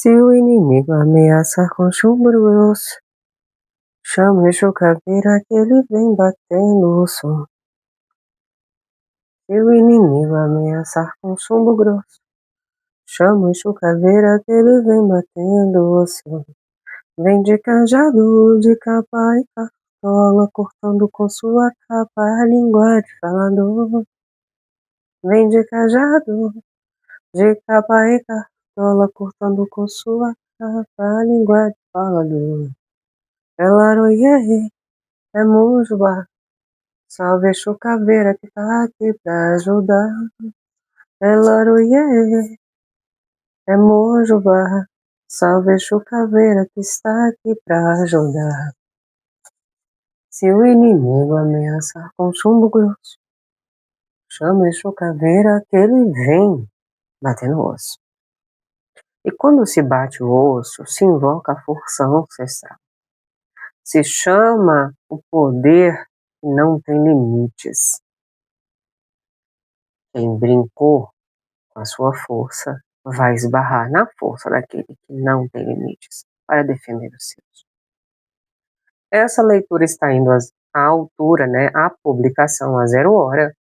Se o inimigo ameaçar com chumbo grosso, chama o Exu Caveira que ele vem batendo o som. Se o inimigo ameaçar com chumbo grosso, chama o Exu Caveira que ele vem batendo o som. Vem de cajado, de capa e cartola, cortando com sua capa a língua de falador. Vem de cajado, de capa e cartola, cortando com sua capa a língua de falador. Elaroie, é Mujubá, salve Exu Caveira que tá aqui pra ajudar. Elaroie, é Mujubá, salve Exu Caveira que está aqui pra ajudar. Se o inimigo ameaçar com chumbo grosso, chama Exu Caveira que ele vem batendo osso. E quando se bate o osso, se invoca a força ancestral. Se chama o poder que não tem limites. Quem brincou com a sua força vai esbarrar na força daquele que não tem limites para defender os seus. Essa leitura está indo à altura, a publicação a 0 hora,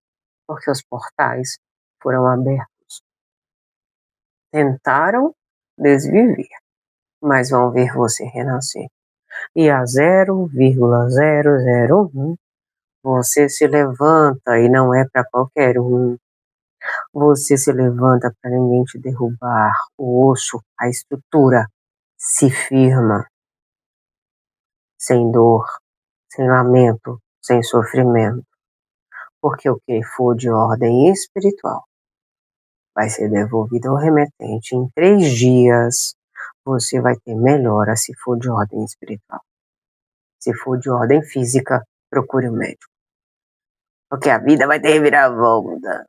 porque os portais foram abertos. Tentaram desviver, mas vão ver você renascer. E a 0,001 você se levanta e não é para qualquer um. Você se levanta para ninguém te derrubar. O osso, a estrutura, se firma. Sem dor, sem lamento, sem sofrimento. Porque o que for de ordem espiritual vai ser devolvido ao remetente. Em 3 dias, você vai ter melhora se for de ordem espiritual. Se for de ordem física, procure um médico. Porque a vida vai ter reviravolta.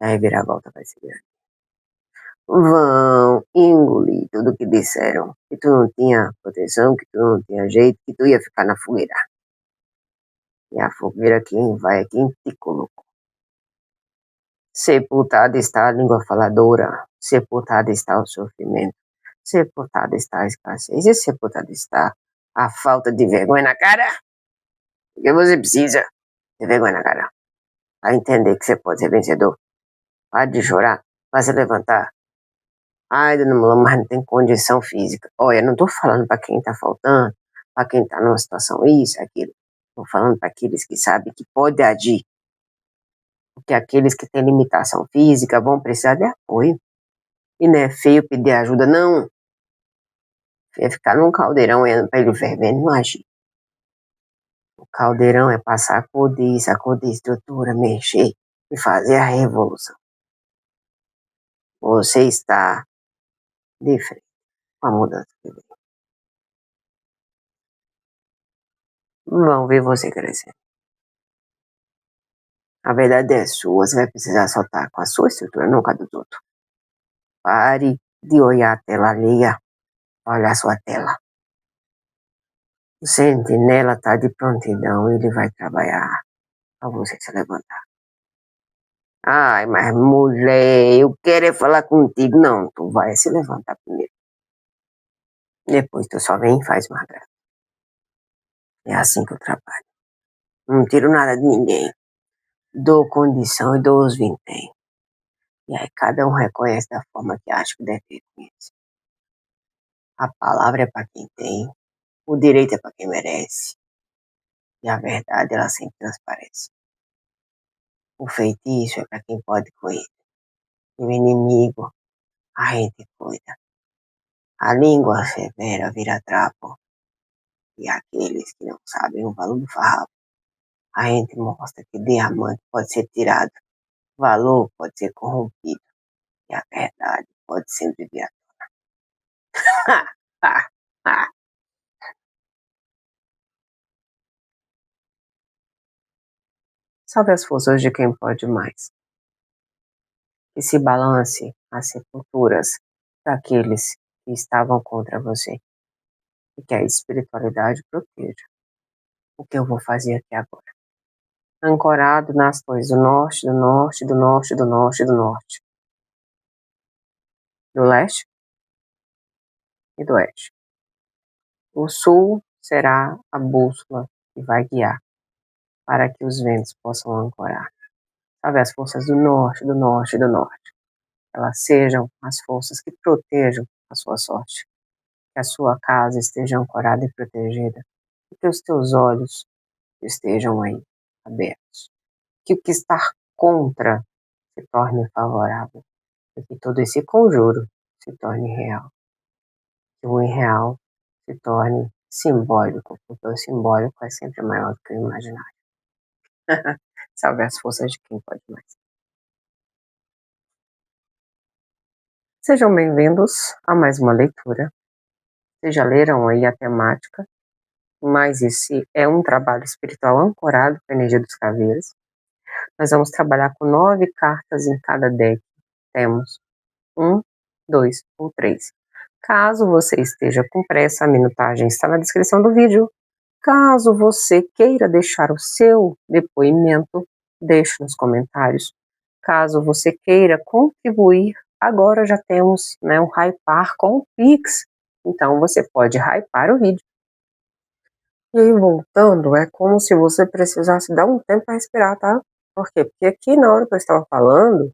A reviravolta vai ser grande. Vão engolir tudo que disseram. Que tu não tinha proteção, que tu não tinha jeito, que tu ia ficar na fogueira. E a fogueira quem vai é quem te colocou. Sepultada está a língua faladora. Sepultada está o sofrimento. Sepultada está a escassez. E sepultada está a falta de vergonha na cara. Porque você precisa ter vergonha na cara. Para entender que você pode ser vencedor. Para de chorar. Para se levantar. Ai, dona Mula, mas não tem condição física. Olha, não tô falando para quem tá faltando, para quem tá numa situação isso, aquilo. Tô falando para aqueles que sabem que pode agir. Porque aqueles que têm limitação física vão precisar de apoio. E não é feio pedir ajuda, não. É ficar num caldeirão olhando para ele fervendo e não agir. O caldeirão é para sacudir estrutura, mexer e fazer a revolução. Você está de frente com a mudança que vem. Vão ver você crescer. A verdade é sua, você vai precisar soltar com a sua estrutura, não com a dos outros. Pare de olhar a tela alheia, olha a sua tela. O sentinela está de prontidão, ele vai trabalhar para você se levantar. Ai, mas mulher, eu quero é falar contigo. Não, tu vai se levantar primeiro. Depois tu só vem e faz uma graça. É assim que eu trabalho. Não tiro nada de ninguém. Dou condição e dou os vintém. E aí cada um reconhece da forma que acha que deve reconhecer. A palavra é para quem tem, o direito é para quem merece. E a verdade, ela sempre transparece. O feitiço é para quem pode com ele. E o inimigo, a gente cuida. A língua severa vira trapo. E aqueles que não sabem o valor do farrapo, a gente mostra que diamante pode ser tirado, valor pode ser corrompido. E a verdade pode sempre vir à tona. Salve as forças de quem pode mais. Que se balance as sepulturas daqueles que estavam contra você. E que a espiritualidade proteja. O que eu vou fazer aqui agora? Ancorado nas torres do norte, do norte, do norte, do norte, do norte. Do leste, e do oeste. O sul será a bússola que vai guiar para que os ventos possam ancorar. Sabe, as forças do norte, do norte, do norte. Elas sejam as forças que protejam a sua sorte. Que a sua casa esteja ancorada e protegida. E que os teus olhos estejam aí, abertos. Que o que está contra se torne favorável. E que todo esse conjuro se torne real. Que o irreal se torne simbólico, porque o simbólico é sempre maior do que o imaginário. Salve as forças de quem pode mais. Sejam bem-vindos a mais uma leitura. Vocês já leram aí a temática, mas esse é um trabalho espiritual ancorado com a energia dos caveiras. Nós vamos trabalhar com 9 cartas em cada deck. Temos 1, 2 ou 3. Caso você esteja com pressa, a minutagem está na descrição do vídeo. Caso você queira deixar o seu depoimento, deixe nos comentários. Caso você queira contribuir, agora já temos, né, um hypar com o Pix. Então você pode hypar o vídeo. E aí, voltando, é como se você precisasse dar um tempo para respirar, tá? Por quê? Porque aqui na hora que eu estava falando,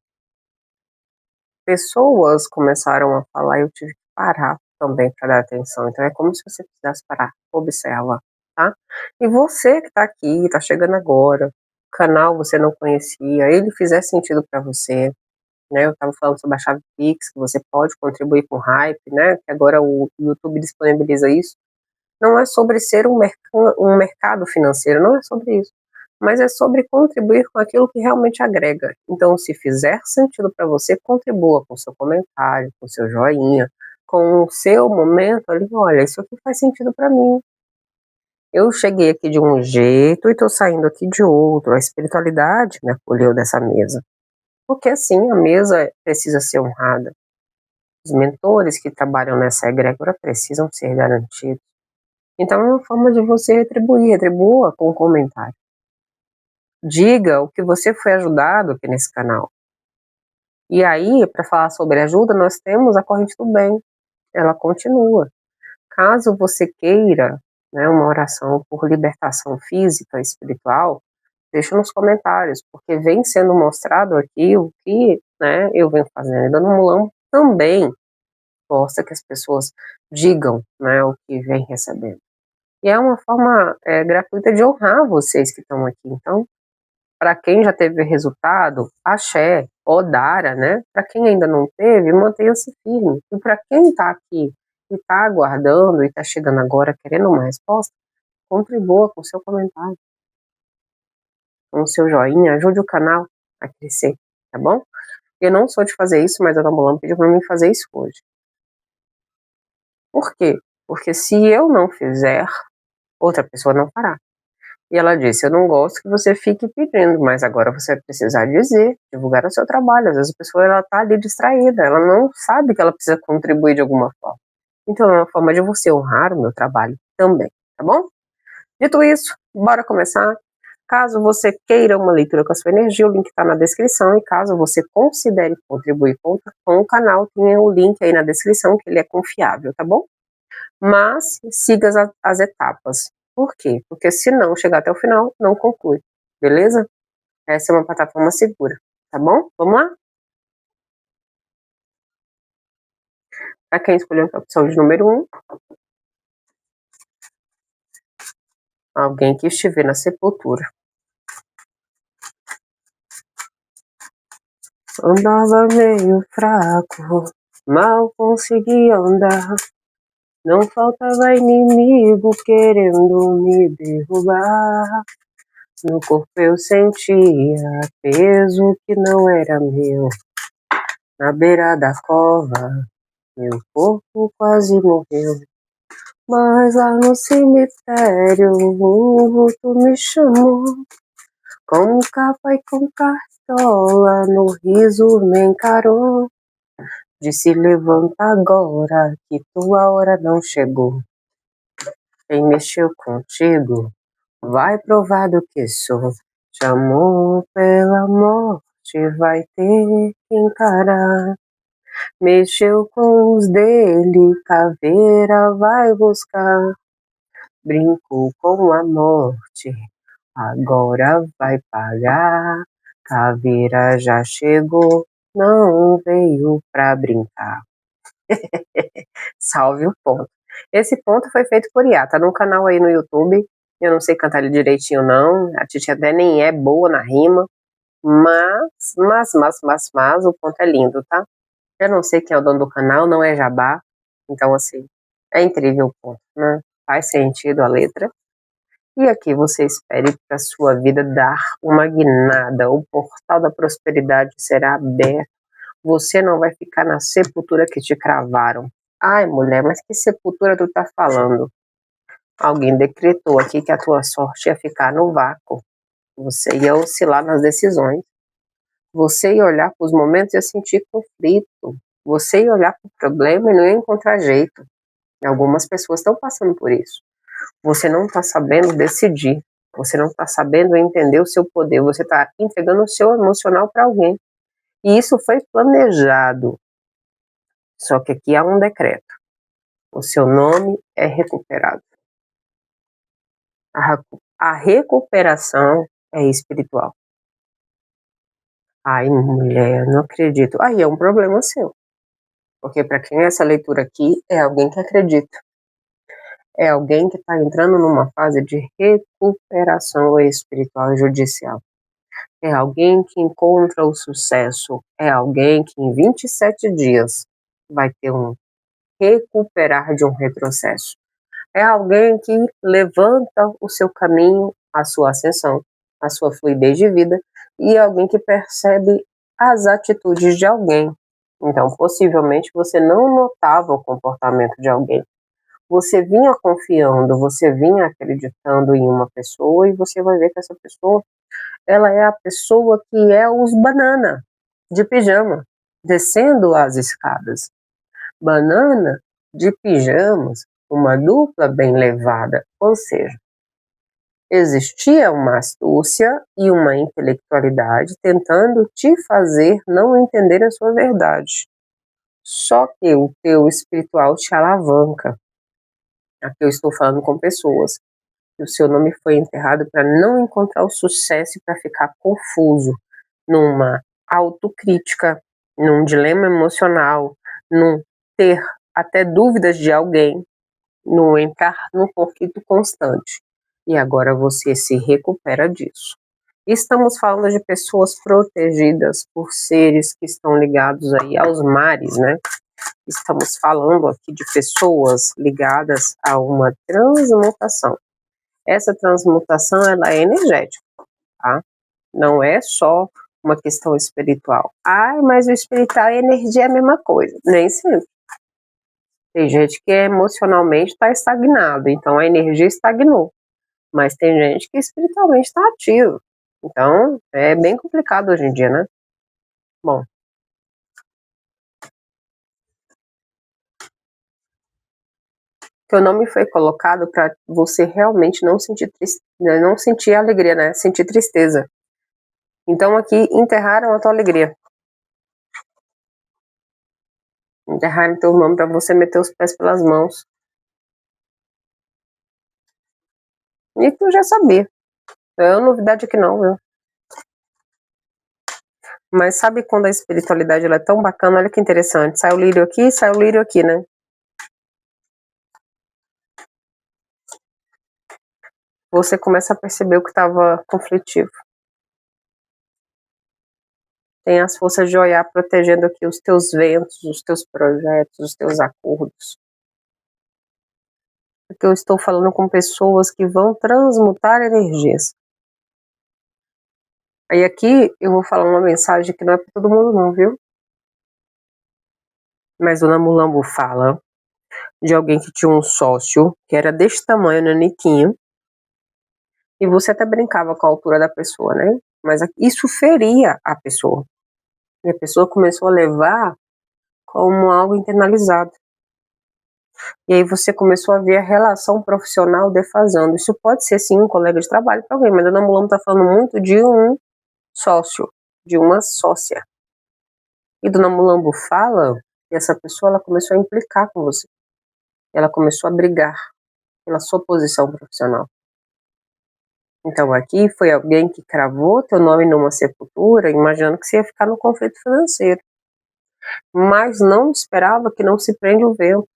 pessoas começaram a falar e eu tive que parar também para dar atenção. Então é como se você precisasse parar, observa, tá? E você que está aqui, está chegando agora, o canal você não conhecia, ele fizer sentido para você, né? Eu estava falando sobre a chave Pix, que você pode contribuir com Hype, né? Que agora o YouTube disponibiliza isso. Não é sobre ser um mercado financeiro, não é sobre isso. Mas é sobre contribuir com aquilo que realmente agrega. Então, se fizer sentido para você, contribua com seu comentário, com seu joinha, com o seu momento ali. Olha, isso aqui faz sentido para mim. Eu cheguei aqui de um jeito e estou saindo aqui de outro. A espiritualidade me acolheu dessa mesa. Porque assim, a mesa precisa ser honrada. Os mentores que trabalham nessa egrégora precisam ser garantidos. Então é uma forma de você retribuir, retribua com um comentário. Diga o que você foi ajudado aqui nesse canal. E aí, para falar sobre ajuda, nós temos a corrente do bem. Ela continua. Caso você queira, né, uma oração por libertação física e espiritual, deixa nos comentários, porque vem sendo mostrado aqui o que, né, eu venho fazendo. Dando Mulam também gosta que as pessoas digam, né, o que vem recebendo. E é uma forma gratuita de honrar vocês que estão aqui. Então, para quem já teve resultado, axé, odara, né? Para quem ainda não teve, mantenha-se firme. E para quem está aqui e está aguardando e está chegando agora querendo uma resposta, contribua com o seu comentário, com o seu joinha, ajude o canal a crescer, tá bom? Eu não sou de fazer isso, mas a Damolão pediu para mim fazer isso hoje. Por quê? Porque se eu não fizer, outra pessoa não fará. E ela disse, eu não gosto que você fique pedindo, mas agora você vai precisar dizer, divulgar o seu trabalho. Às vezes a pessoa está ali distraída, ela não sabe que ela precisa contribuir de alguma forma. Então é uma forma de você honrar o meu trabalho também, tá bom? Dito isso, bora começar. Caso você queira uma leitura com a sua energia, o link está na descrição. E caso você considere contribuir com o canal, tem o link aí na descrição, que ele é confiável, tá bom? Mas siga as etapas. Por quê? Porque se não chegar até o final, não conclui. Beleza? Essa é uma plataforma segura. Tá bom? Vamos lá? Para quem escolheu a opção de número 1, alguém que estiver na sepultura. Andava meio fraco, mal conseguia andar. Não faltava inimigo querendo me derrubar. No corpo eu sentia peso que não era meu. Na beira da cova, meu corpo quase morreu. Mas lá no cemitério, um vulto me chamou. Com capa e com cartola, no riso me encarou. Disse, levanta agora, que tua hora não chegou. Quem mexeu contigo, vai provar do que sou. Chamou pela morte, vai ter que encarar. Mexeu com os dele, caveira vai buscar. Brincou com a morte, agora vai pagar. Caveira já chegou, não veio pra brincar. Salve o ponto. Esse ponto foi feito por Iá, tá no canal aí no YouTube. Eu não sei cantar ele direitinho não, a Titi até nem é boa na rima, mas, o ponto é lindo, tá? Eu não sei quem é o dono do canal, não é jabá, então assim, é incrível o ponto, né? Faz sentido a letra. E aqui você espere para sua vida dar uma guinada, o portal da prosperidade será aberto, você não vai ficar na sepultura que te cravaram. Ai, mulher, mas que sepultura tu tá falando? Alguém decretou aqui que a tua sorte ia ficar no vácuo. Você ia oscilar nas decisões. Você ia olhar para os momentos e ia sentir conflito. Você ia olhar para o problema e não ia encontrar jeito. E algumas pessoas estão passando por isso. Você não está sabendo decidir. Você não está sabendo entender o seu poder. Você está entregando o seu emocional para alguém. E isso foi planejado. Só que aqui há um decreto. O seu nome é recuperado. A recuperação é espiritual. Ai, mulher, não acredito. Aí é um problema seu. Porque para quem é essa leitura aqui, é alguém que acredita. É alguém que está entrando numa fase de recuperação espiritual e judicial. É alguém que encontra o sucesso. É alguém que em 27 dias vai ter um recuperar de um retrocesso. É alguém que levanta o seu caminho, a sua ascensão, a sua fluidez de vida, e é alguém que percebe as atitudes de alguém. Então, possivelmente, você não notava o comportamento de alguém. Você vinha confiando, você vinha acreditando em uma pessoa e você vai ver que essa pessoa, ela é a pessoa que é os banana de pijama, descendo as escadas. Banana de pijamas, uma dupla bem levada, ou seja, existia uma astúcia e uma intelectualidade tentando te fazer não entender a sua verdade. Só que o teu espiritual te alavanca. Aqui eu estou falando com pessoas que o seu nome foi enterrado para não encontrar o sucesso e para ficar confuso numa autocrítica, num dilema emocional, num ter até dúvidas de alguém, no entrar num conflito constante. E agora você se recupera disso. Estamos falando de pessoas protegidas por seres que estão ligados aí aos mares, né? Estamos falando aqui de pessoas ligadas a uma transmutação. Essa transmutação, ela é energética, tá? Não é só uma questão espiritual. Ah, mas o espiritual e a energia é a mesma coisa. Nem sempre. Tem gente que emocionalmente está estagnado, então a energia estagnou. Mas tem gente que espiritualmente está ativo. Então, é bem complicado hoje em dia, né? Bom. Teu nome foi colocado para você realmente não sentir não sentir alegria, né? Sentir tristeza. Então aqui enterraram a tua alegria. Enterraram teu nome para você meter os pés pelas mãos. E tu já sabia. É uma novidade aqui não, viu? Mas sabe quando a espiritualidade ela é tão bacana? Olha que interessante. Sai o lírio aqui, né? Você começa a perceber o que estava conflitivo. Tem as forças de olhar protegendo aqui os teus ventos, os teus projetos, os teus acordos. Porque eu estou falando com pessoas que vão transmutar energias. Aí aqui eu vou falar uma mensagem que não é para todo mundo não, viu? Mas o Namulambo fala de alguém que tinha um sócio que era deste tamanho, naniquinho, e você até brincava com a altura da pessoa, né? Mas isso feria a pessoa. E a pessoa começou a levar como algo internalizado. E aí você começou a ver a relação profissional defasando. Isso pode ser, sim, um colega de trabalho para alguém, mas a Namulambo está falando muito de um sócio, de uma sócia. E Dona Mulambo fala E essa pessoa, ela começou a implicar com você. Ela começou a brigar pela sua posição profissional. Então aqui foi alguém que cravou teu nome numa sepultura, imaginando que você ia ficar no conflito financeiro. Mas não esperava que não se prende o vento.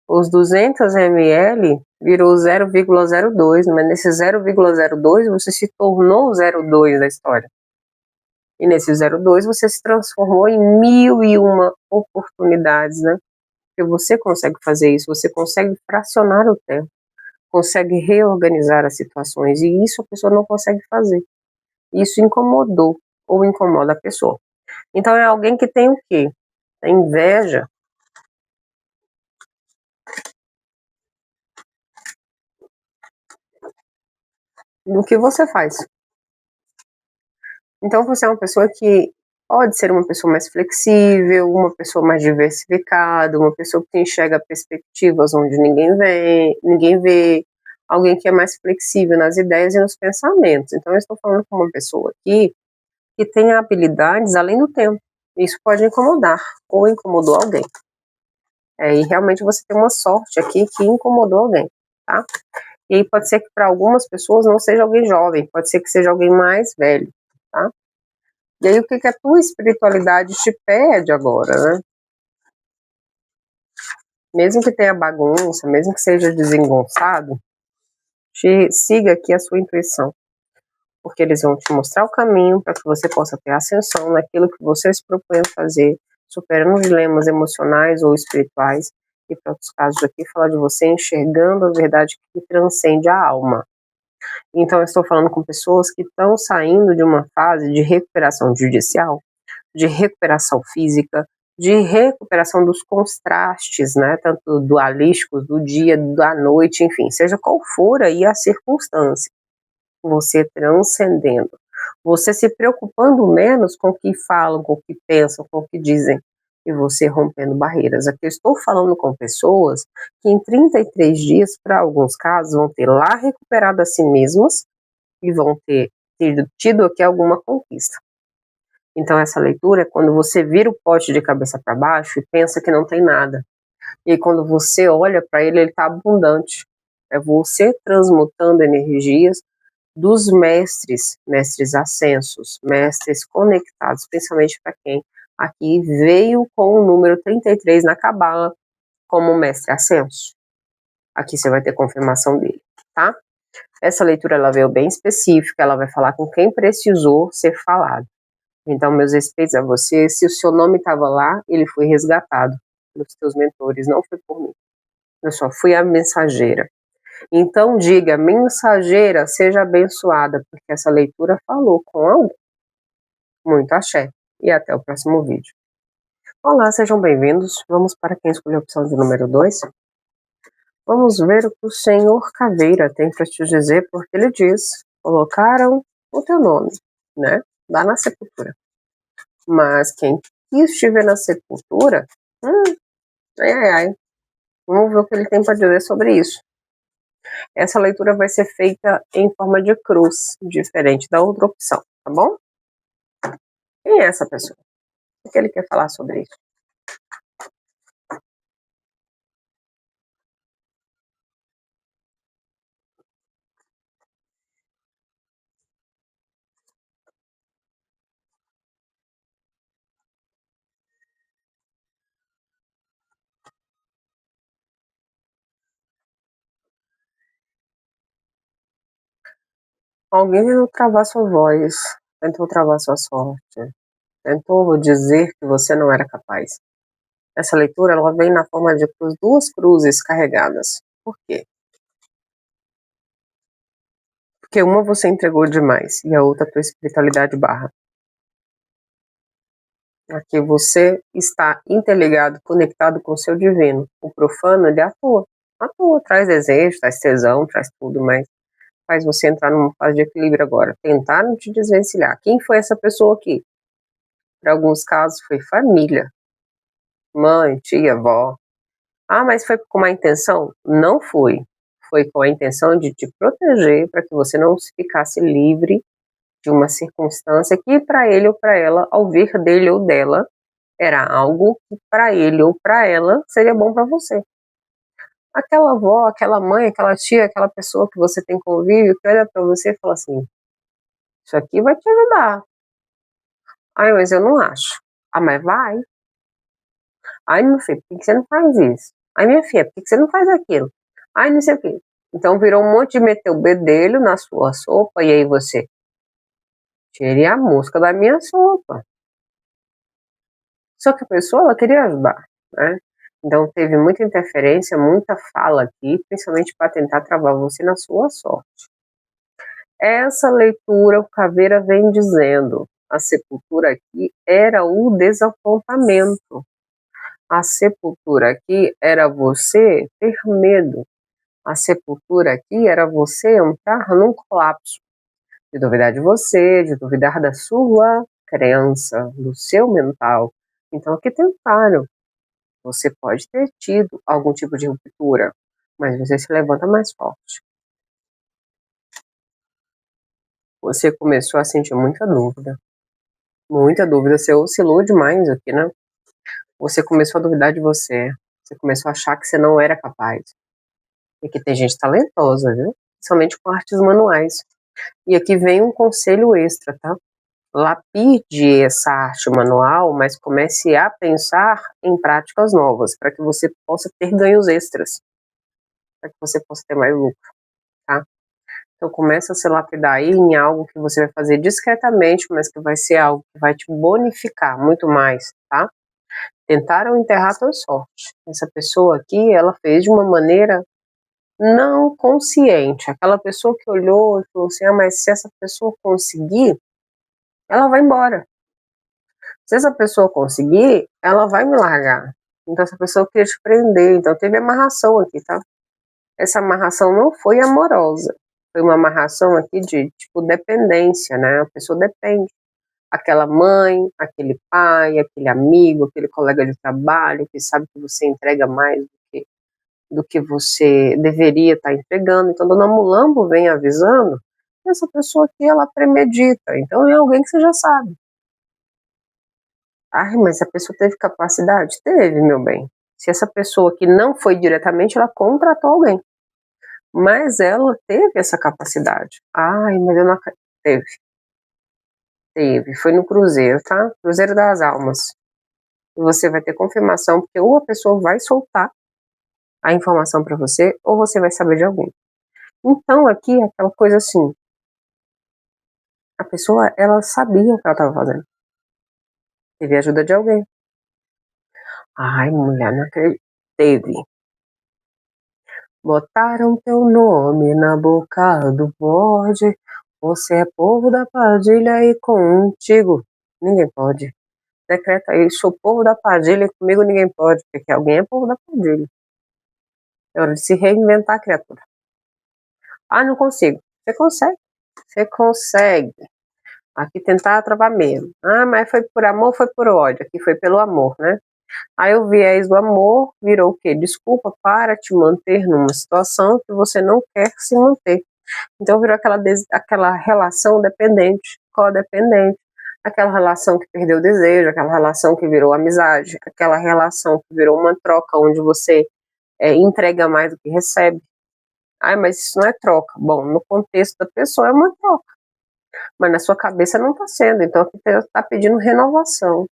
Os 200 ml virou 0,02, mas nesse 0,02 você se tornou o 0,2 da história. E nesse 0,2 você se transformou em 1001 oportunidades, né? Porque você consegue fazer isso, você consegue fracionar o tempo, consegue reorganizar as situações, e isso a pessoa não consegue fazer. Isso incomodou ou incomoda a pessoa. Então é alguém que tem o quê? Tem inveja do que você faz. Então você é uma pessoa que pode ser uma pessoa mais flexível, uma pessoa mais diversificada, uma pessoa que enxerga perspectivas onde ninguém vê, alguém que é mais flexível nas ideias e nos pensamentos. Então eu estou falando com uma pessoa aqui que tem habilidades além do tempo. Isso pode incomodar ou incomodou alguém. E realmente você tem uma sorte aqui que incomodou alguém, tá? E aí pode ser que para algumas pessoas não seja alguém jovem, pode ser que seja alguém mais velho, tá? E aí o que a tua espiritualidade te pede agora, né? Mesmo que tenha bagunça, mesmo que seja desengonçado, siga aqui a sua intuição, porque eles vão te mostrar o caminho para que você possa ter ascensão naquilo que você se propõe a fazer, superando dilemas emocionais ou espirituais, e para outros casos aqui, falar de você enxergando a verdade que transcende a alma. Então eu estou falando com pessoas que estão saindo de uma fase de recuperação judicial, de recuperação física, de recuperação dos contrastes, né, tanto dualísticos, do dia, da noite, enfim, seja qual for aí a circunstância, você transcendendo, você se preocupando menos com o que falam, com o que pensam, com o que dizem, e você rompendo barreiras. Aqui eu estou falando com pessoas que em 33 dias, para alguns casos, vão ter lá recuperado a si mesmas e vão ter tido aqui alguma conquista. Então essa leitura é quando você vira o pote de cabeça para baixo e pensa que não tem nada. E quando você olha para ele, ele está abundante. É você transmutando energias dos mestres, mestres ascensos, mestres conectados, principalmente para quem aqui veio com o número 33 na cabala como mestre ascenso. Aqui você vai ter confirmação dele, tá? Essa leitura ela veio bem específica, ela vai falar com quem precisou ser falado. Então, meus respeitos a você, se o seu nome estava lá, ele foi resgatado pelos teus mentores, não foi por mim. Eu só fui a mensageira. Então, diga, mensageira, seja abençoada, porque essa leitura falou com alguém. Muito axé. E até o próximo vídeo. Olá, sejam bem-vindos. Vamos para quem escolheu a opção de número 2. Vamos ver o que o Senhor Caveira tem para te dizer, porque ele diz, colocaram o teu nome, né, lá na sepultura. Mas quem estiver na sepultura, ai, ai, ai. Vamos ver o que ele tem para dizer sobre isso. Essa leitura vai ser feita em forma de cruz, diferente da outra opção, tá bom? Quem é essa pessoa? O que ele quer falar sobre isso? Alguém tentou travar sua voz, tentou travar sua sorte, tentou dizer que você não era capaz. Essa leitura ela vem na forma de duas cruzes carregadas. Por quê? Porque uma você entregou demais e a outra a tua espiritualidade barra. Aqui você está interligado, conectado com o seu divino. O profano, ele atua, traz desejo, traz tesão, traz tudo, mas faz você entrar numa fase de equilíbrio agora. Tentaram te desvencilhar. Quem foi essa pessoa aqui? Para alguns casos foi família. Mãe, tia, avó. Ah, mas foi com má intenção? Não foi. Foi com a intenção de te proteger para que você não se ficasse livre de uma circunstância que para ele ou para ela, ao vir dele ou dela, Era algo que para ele ou para ela seria bom para você. Aquela avó, aquela mãe, aquela tia, aquela pessoa que você tem convívio, que olha para você e fala assim: isso aqui vai te ajudar. Ai, mas eu não acho. Ah, mas vai. Ai, meu filho, por que você não faz isso? Ai, minha filha, por que você não faz aquilo? Ai, não sei o quê. Então virou um monte de meter o bedelho na sua sopa e aí você tire a mosca da minha sopa. Só que a pessoa, ela queria ajudar, né? Então teve muita interferência, muita fala aqui, principalmente para tentar travar você na sua sorte. Essa leitura, o Caveira vem dizendo, a sepultura aqui era o desapontamento. A sepultura aqui era você ter medo. A sepultura aqui era você entrar num colapso, de duvidar de você, de duvidar da sua crença, do seu mental. Então aqui tentaram. Você pode ter tido algum tipo de ruptura, mas você se levanta mais forte. Você começou a sentir muita dúvida. Muita dúvida. Você oscilou demais aqui, né? Você começou a duvidar de você. Você começou a achar que você não era capaz. E que tem gente talentosa, viu? Principalmente com artes manuais. E aqui vem um conselho extra, tá? Lapide essa arte manual, mas comece a pensar em práticas novas, para que você possa ter ganhos extras, para que você possa ter mais lucro, tá? Então começa a se lapidar aí em algo que você vai fazer discretamente, mas que vai ser algo que vai te bonificar muito mais, tá? Tentaram enterrar a tua sorte. Essa pessoa aqui, ela fez de uma maneira não consciente. Aquela pessoa que olhou e falou assim, ah, mas se essa pessoa conseguir, ela vai embora. Se essa pessoa conseguir, ela vai me largar. Então essa pessoa queria te prender, então teve amarração aqui, tá? Essa amarração não foi amorosa. Foi uma amarração aqui de, tipo, dependência, né? A pessoa depende. Aquela mãe, aquele pai, aquele amigo, aquele colega de trabalho que sabe que você entrega mais do que você deveria estar entregando. Então, Dona Mulambo vem avisando que essa pessoa aqui, ela premedita. Então, é alguém que você já sabe. Ah, mas a pessoa teve capacidade? Teve, meu bem. Se essa pessoa aqui não foi diretamente, ela contratou alguém. Mas ela teve essa capacidade. Ai, mas eu não acredito. Teve. Foi no Cruzeiro, tá? Cruzeiro das Almas. E você vai ter confirmação, porque ou a pessoa vai soltar a informação para você, ou você vai saber de alguém. Então, aqui é aquela coisa assim, a pessoa, ela sabia o que ela estava fazendo. Teve ajuda de alguém. Ai, mulher, não acredito. Teve. Botaram teu nome na boca do bode. Você é povo da Padilha e contigo ninguém pode. Decreta aí, sou povo da Padilha e comigo ninguém pode, porque alguém é povo da Padilha. É hora de se reinventar, criatura. Ah, não consigo. Você consegue. Você consegue. Aqui tentar travar mesmo. Ah, mas foi por amor, foi por ódio. Aqui foi pelo amor, né? Aí o viés do amor virou o quê? Desculpa para te manter numa situação que você não quer se manter. Então virou aquela relação dependente, codependente. Aquela relação que perdeu o desejo, aquela relação que virou amizade, aquela relação que virou uma troca onde você entrega mais do que recebe. Ah, mas isso não é troca. Bom, no contexto da pessoa é uma troca, mas na sua cabeça não está sendo. Então aqui está pedindo renovação.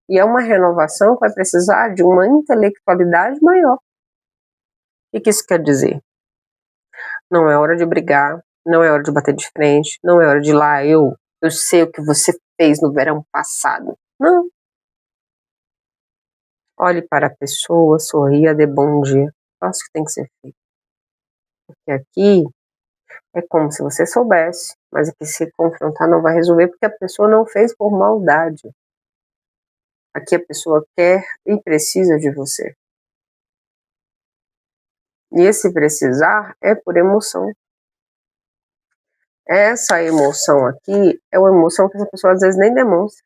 E é uma renovação que vai precisar de uma intelectualidade maior. O que isso quer dizer? Não é hora de brigar, não é hora de bater de frente, não é hora de ir lá, eu sei o que você fez no verão passado. Não. Olhe para a pessoa, sorria, dê bom dia. Faça o que tem que ser feito. Porque aqui é como se você soubesse, mas aqui se confrontar não vai resolver porque a pessoa não fez por maldade. Aqui a pessoa quer e precisa de você. E esse precisar é por emoção. Essa emoção aqui é uma emoção que essa pessoa às vezes nem demonstra.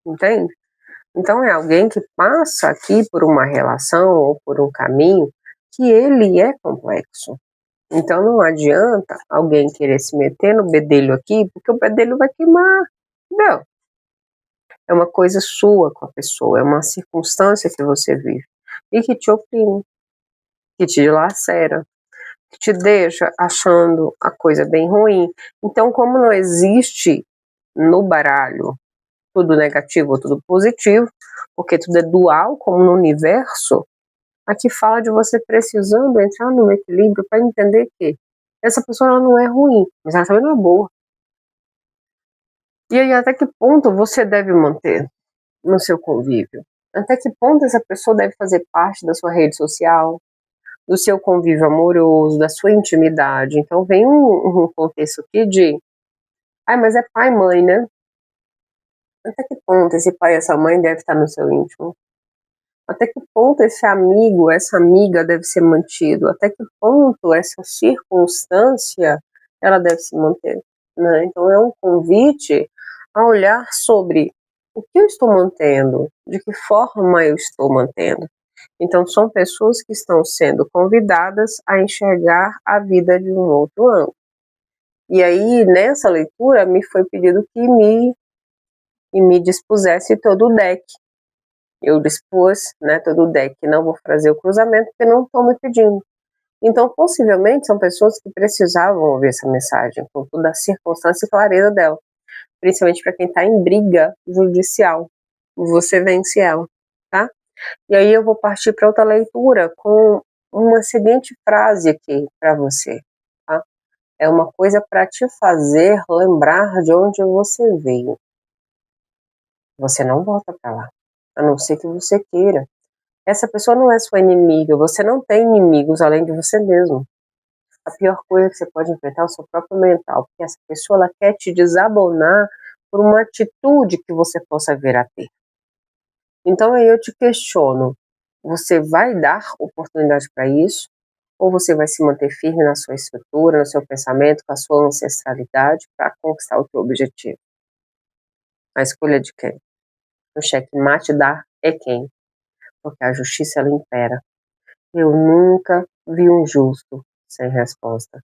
Entende? Então é alguém que passa aqui por uma relação ou por um caminho que ele é complexo. Então não adianta alguém querer se meter no bedelho aqui, porque o bedelho vai queimar. Entendeu? É uma coisa sua com a pessoa, é uma circunstância que você vive e que te oprime, que te dilacera, que te deixa achando a coisa bem ruim. Então, como não existe no baralho tudo negativo ou tudo positivo, porque tudo é dual, como no universo, aqui fala de você precisando entrar no equilíbrio para entender que essa pessoa ela não é ruim, mas ela também não é boa. E aí, até que ponto você deve manter no seu convívio? Até que ponto essa pessoa deve fazer parte da sua rede social, do seu convívio amoroso, da sua intimidade? Então vem um contexto aqui de, mas é pai e mãe, né? Até que ponto esse pai e essa mãe deve estar no seu íntimo? Até que ponto esse amigo, essa amiga deve ser mantido? Até que ponto essa circunstância ela deve se manter? Né? Então é um convite a olhar sobre o que eu estou mantendo, de que forma eu estou mantendo. Então são pessoas que estão sendo convidadas a enxergar a vida de um outro ângulo. E aí nessa leitura me foi pedido que me dispusesse todo o deck. Eu dispus, né, todo o deck, não vou fazer o cruzamento porque não estão me pedindo. Então, possivelmente, são pessoas que precisavam ouvir essa mensagem, com toda a circunstância e clareza dela, principalmente para quem está em briga judicial. Você vence ela, tá? E aí eu vou partir para outra leitura com uma seguinte frase aqui para você, tá? É uma coisa para te fazer lembrar de onde você veio. Você não volta para lá, a não ser que você queira. Essa pessoa não é sua inimiga, você não tem inimigos além de você mesmo. A pior coisa que você pode enfrentar é o seu próprio mental, porque essa pessoa ela quer te desabonar por uma atitude que você possa vir a ter. Então aí eu te questiono, você vai dar oportunidade para isso? Ou você vai se manter firme na sua estrutura, no seu pensamento, com a sua ancestralidade para conquistar o seu objetivo? A escolha de quem? O checkmate dar é quem? Porque a justiça ela impera. Eu nunca vi um justo sem resposta.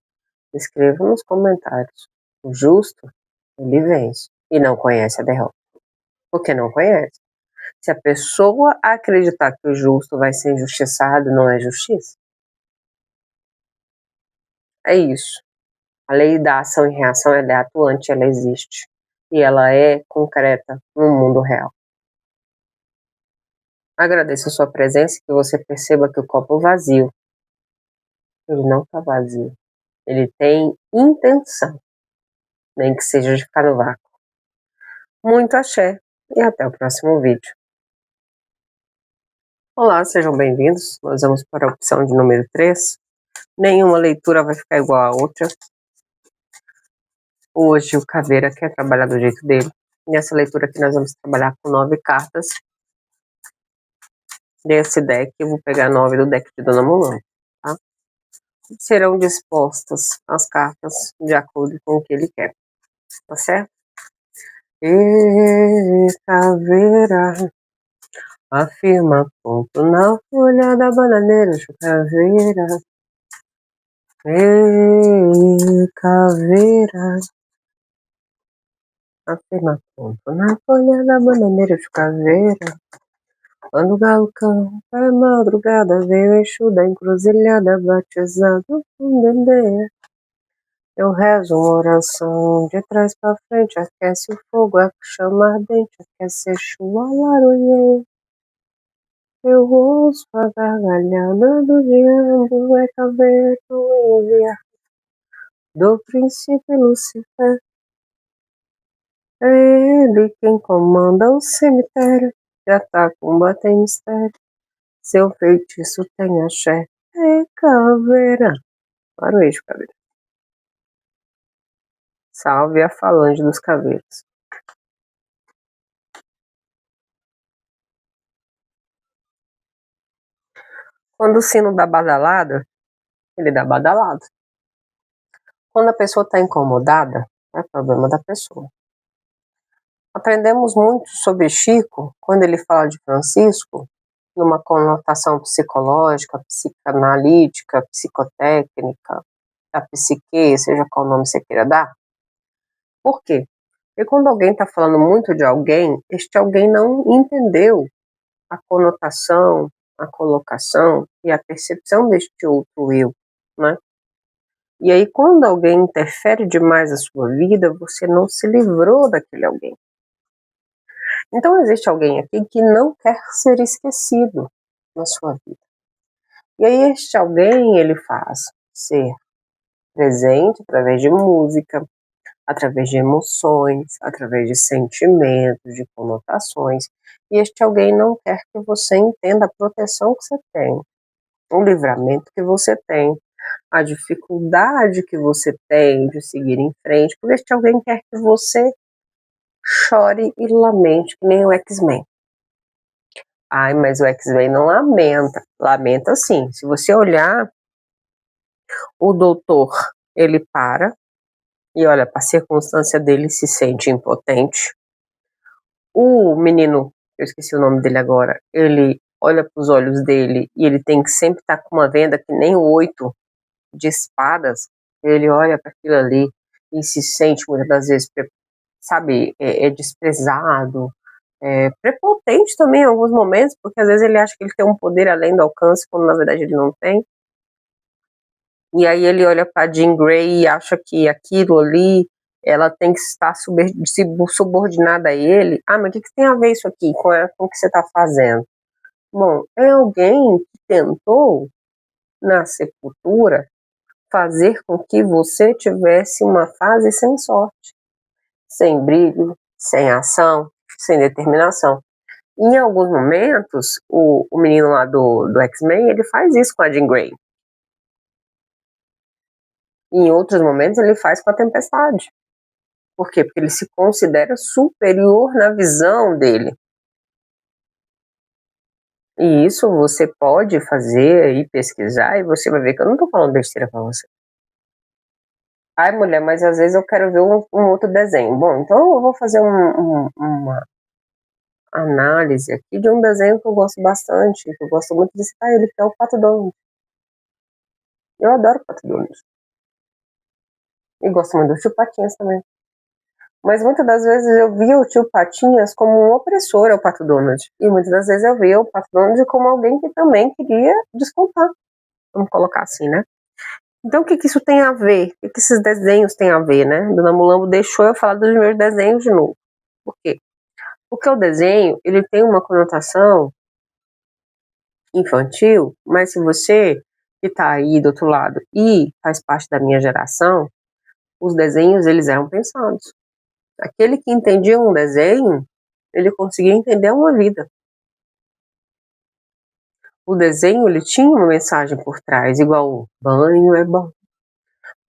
Escreva nos comentários. O justo, ele vence e não conhece a derrota. Porque não conhece. Se a pessoa acreditar que o justo vai ser injustiçado, não é justiça. É isso. A lei da ação e reação ela é atuante, ela existe. E ela é concreta no mundo real. Agradeço a sua presença e que você perceba que o copo vazio, ele não está vazio. Ele tem intenção, nem que seja de ficar no vácuo. Muito axé e até o próximo vídeo. Olá, sejam bem-vindos. Nós vamos para a opção de número 3. Nenhuma leitura vai ficar igual à outra. Hoje o Caveira quer trabalhar do jeito dele. Nessa leitura aqui nós vamos trabalhar com 9 cartas. Desse deck eu vou pegar 9 do deck de Dona Mulan, tá? Serão dispostas as cartas de acordo com o que ele quer, tá certo? E Caveira afirma ponto na folha da bananeira, caveira. Ei, caveira, afirma ponto na folha da bananeira de caveira. Quando o galo canta é madrugada, veio o Exu da encruzilhada, batizado com Dendê. Eu rezo uma oração de trás pra frente, aquece o fogo, a chama ardente, aquece Exu, alaruiê. Eu ouço a gargalhada do diabo, é caveira do enviar, do príncipe Lucifer. É ele quem comanda o cemitério, já tá combatendo mistério. Seu feitiço tem axé, é caveira. Para o eixo, caveira. Salve a falange dos caveiros. Quando o sino dá badalada, ele dá badalada. Quando a pessoa está incomodada, é problema da pessoa. Aprendemos muito sobre Chico quando ele fala de Francisco, numa conotação psicológica, psicanalítica, psicotécnica, da psique, seja qual nome você queira dar. Por quê? E quando alguém está falando muito de alguém, este alguém não entendeu a conotação, a colocação e a percepção deste outro eu, né? E aí, quando alguém interfere demais na sua vida, você não se livrou daquele alguém. Então, existe alguém aqui que não quer ser esquecido na sua vida. E aí, este alguém, ele faz ser presente através de música, através de emoções, através de sentimentos, de conotações. E este alguém não quer que você entenda a proteção que você tem, o livramento que você tem, a dificuldade que você tem de seguir em frente, porque este alguém quer que você chore e lamente, que nem o X-Men. Ai, mas o X-Men não lamenta. Lamenta sim. Se você olhar, o doutor, ele para e olha para a circunstância dele, se sente impotente. O menino, eu esqueci o nome dele agora, ele olha para os olhos dele e ele tem que sempre estar com uma venda que nem o 8 de espadas. Ele olha para aquilo ali e se sente muitas das vezes, sabe, desprezado, prepotente também em alguns momentos, porque às vezes ele acha que ele tem um poder além do alcance, quando na verdade ele não tem. E aí ele olha para Jean Grey e acha que aquilo ali, ela tem que estar subordinada a ele. Ah, mas o que tem a ver isso aqui com o que você está fazendo? Bom, é alguém que tentou, na sepultura, fazer com que você tivesse uma fase sem sorte, sem brilho, sem ação, sem determinação. Em alguns momentos, o menino lá do X-Men, ele faz isso com a Jean Grey. Em outros momentos, ele faz com a Tempestade. Por quê? Porque ele se considera superior na visão dele. E isso você pode fazer e pesquisar, e você vai ver que eu não estou falando besteira para você. Ai, mulher, mas às vezes eu quero ver um outro desenho. Bom, então eu vou fazer uma análise aqui de um desenho que eu gosto bastante, que eu gosto muito de citar ele, que é o Pato Donald. Eu adoro o Pato Donald. E gosto muito do Tio Patinhas também. Mas muitas das vezes eu via o Tio Patinhas como um opressor ao Pato Donald. E muitas das vezes eu via o Pato Donald como alguém que também queria descontar. Vamos colocar assim, né? Então o que isso tem a ver? O que esses desenhos têm a ver, né? Dona Mulambo deixou eu falar dos meus desenhos de novo. Por quê? Porque o desenho, ele tem uma conotação infantil, mas se você que está aí do outro lado e faz parte da minha geração, os desenhos, eles eram pensados. Aquele que entendia um desenho, ele conseguia entender uma vida. O desenho, ele tinha uma mensagem por trás, igual banho é bom,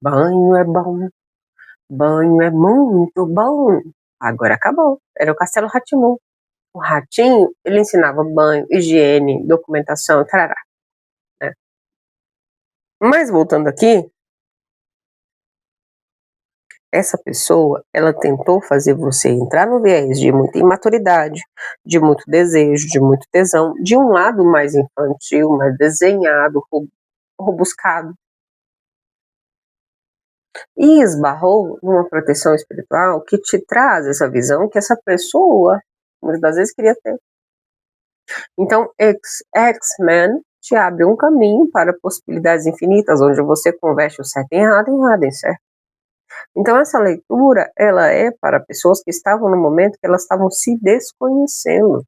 banho é bom, banho é muito bom. Agora acabou, era o Castelo Rá-Tim-Bum. O ratinho, ele ensinava banho, higiene, documentação, tarará, né? Mas voltando aqui, essa pessoa, ela tentou fazer você entrar no viés de muita imaturidade, de muito desejo, de muito tesão, de um lado mais infantil, mais desenhado, robuscado. E esbarrou numa proteção espiritual que te traz essa visão que essa pessoa, muitas das vezes, queria ter. Então, X-Men te abre um caminho para possibilidades infinitas, onde você converte o certo em errado em certo. Então essa leitura, ela é para pessoas que estavam no momento que elas estavam se desconhecendo,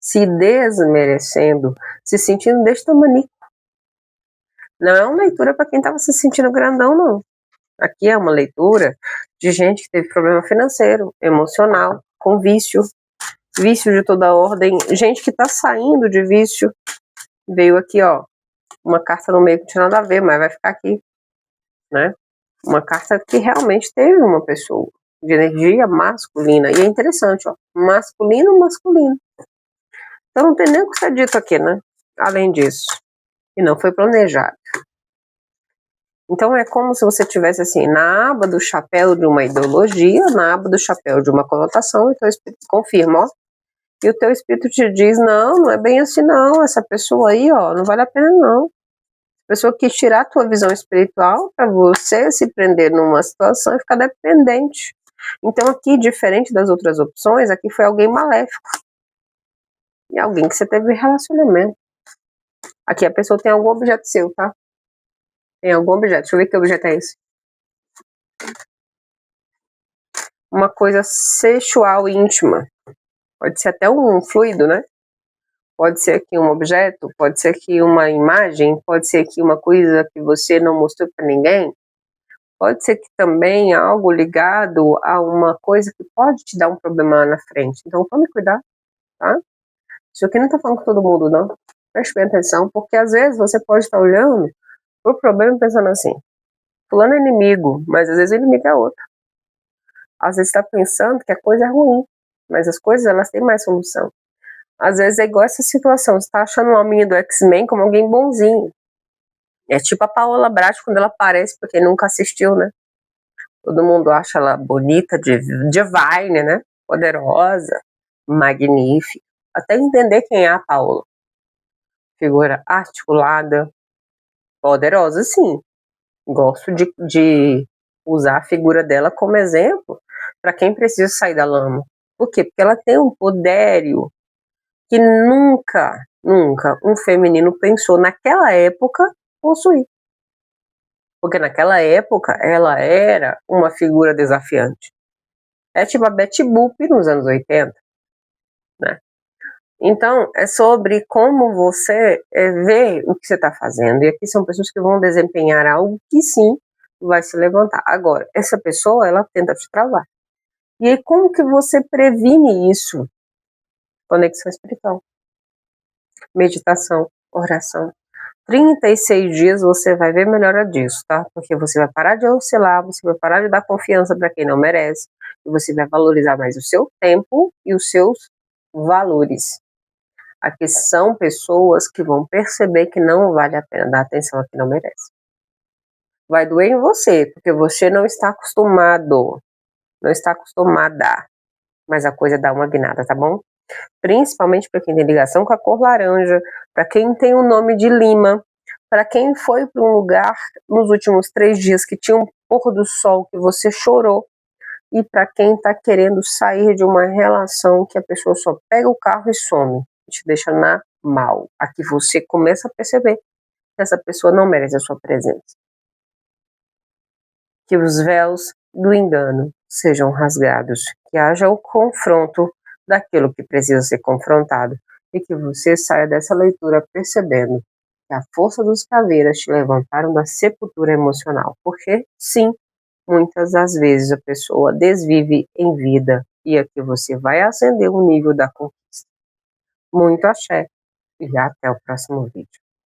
se desmerecendo, se sentindo deste tamanho. Não é uma leitura para quem estava se sentindo grandão, não. Aqui é uma leitura de gente que teve problema financeiro, emocional, com vício de toda ordem, gente que está saindo de vício. Veio aqui, ó, uma carta no meio que não tinha nada a ver, mas vai ficar aqui, né? Uma carta que realmente teve uma pessoa de energia masculina. E é interessante, ó, masculino. Então não tem nem o que ser dito aqui, né? Além disso. E não foi planejado. Então é como se você tivesse assim, na aba do chapéu de uma ideologia, na aba do chapéu de uma conotação, e o teu espírito confirma, ó. E o teu espírito te diz, não é bem assim não, essa pessoa aí, ó, não vale a pena não. A pessoa quis tirar a tua visão espiritual para você se prender numa situação e ficar dependente. Então aqui, diferente das outras opções, aqui foi alguém maléfico. E alguém que você teve relacionamento. Aqui a pessoa tem algum objeto seu, tá? Tem algum objeto. Deixa eu ver que objeto é esse. Uma coisa sexual íntima. Pode ser até um fluido, né? Pode ser aqui um objeto, pode ser aqui uma imagem, pode ser aqui uma coisa que você não mostrou para ninguém. Pode ser que também algo ligado a uma coisa que pode te dar um problema na frente. Então tome cuidado, tá? Isso aqui não tá falando com todo mundo, não. Preste bem atenção, porque às vezes você pode estar olhando pro problema pensando assim, fulano é inimigo, mas às vezes o inimigo é outro. Às vezes está pensando que a coisa é ruim, mas as coisas elas têm mais solução. Às vezes é igual essa situação, você tá achando uma menina do X-Men como alguém bonzinho. É tipo a Paola Brat quando ela aparece, pra quem nunca assistiu, né? Todo mundo acha ela bonita, divine, né? Poderosa, magnífica. Até entender quem é a Paola. Figura articulada, poderosa, sim. Gosto de usar a figura dela como exemplo para quem precisa sair da lama. Por quê? Porque ela tem um poderio que nunca um feminino pensou naquela época possuir. Porque naquela época ela era uma figura desafiante. É tipo a Betty Boop nos anos 80, né? Então, é sobre como você vê o que você está fazendo. E aqui são pessoas que vão desempenhar algo que sim vai se levantar. Agora, essa pessoa, ela tenta te travar. E aí, como que você previne isso? Conexão espiritual. Meditação, oração. 36 dias você vai ver melhora disso, tá? Porque você vai parar de oscilar, você vai parar de dar confiança para quem não merece, e você vai valorizar mais o seu tempo e os seus valores. Aqui são pessoas que vão perceber que não vale a pena dar atenção a quem não merece. Vai doer em você, porque você não está acostumado, não está acostumada, mas a coisa dá uma guinada, tá bom? Principalmente para quem tem ligação com a cor laranja, para quem tem o nome de Lima, para quem foi para um lugar nos últimos 3 dias que tinha um pôr do sol que você chorou, e para quem está querendo sair de uma relação que a pessoa só pega o carro e some, te deixa na mal. Aqui você começa a perceber que essa pessoa não merece a sua presença. Que os véus do engano sejam rasgados, que haja o confronto daquilo que precisa ser confrontado e que você saia dessa leitura percebendo que a força dos caveiras te levantaram da sepultura emocional, porque sim, muitas das vezes a pessoa desvive em vida e aqui você vai acender o nível da conquista. Muito axé e até o próximo vídeo.